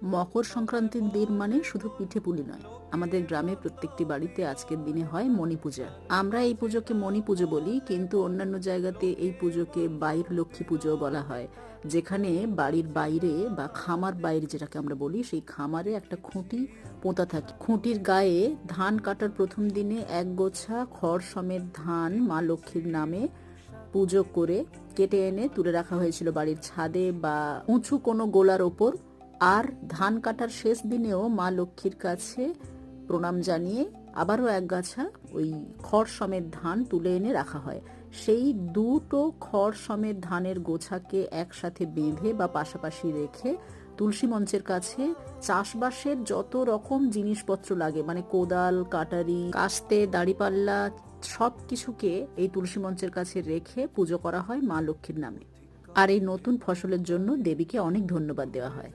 মকর সংক্রান্তির দিন মানে শুধু পিঠে পুলি নয়, আমাদের গ্রামে প্রত্যেকটি বাড়িতে আজকের দিনে হয় মণি পূজা। আমরা এই পুজোকে মণি পুজো বলি, কিন্তু অন্যান্য জায়গাতে এই পুজোকে বাইর লক্ষ্মী পুজো বলা হয়, যেখানে বাড়ির বাইরে বা খামার বাইরে যেটাকে আমরা বলি, সেই খামারে একটা খুঁটি পোঁতা থাকে। খুঁটির গায়ে ধান কাটার প্রথম দিনে এক গোছা খড় সমেত ধান মা লক্ষ্মীর নামে পুজো করে কেটে এনে তুলে রাখা হয়েছিল বাড়ির ছাদে বা উঁচু কোনো গোলার ওপর। আর ধান কাটার শেষ দিনেও মা লক্ষ্মীর কাছে প্রণাম জানিয়ে আবারও এক গাছা ওই খড় সমেত ধান তুলে এনে রাখা হয়। সেই দুটো খড় সমেত ধানের গোছাকে একসাথে বেঁধে বা পাশাপাশি রেখে তুলসী মঞ্চের কাছে চাষবাসের যত রকম জিনিসপত্র লাগে, মানে কোদাল, কাটারি, কাস্তে, দাড়িপাল্লা, সব কিছুকে এই তুলসী মঞ্চের কাছে রেখে পুজো করা হয় মা লক্ষ্মীর নামে। আর এই নতুন ফসলের জন্য দেবীকে অনেক ধন্যবাদ দেওয়া হয়।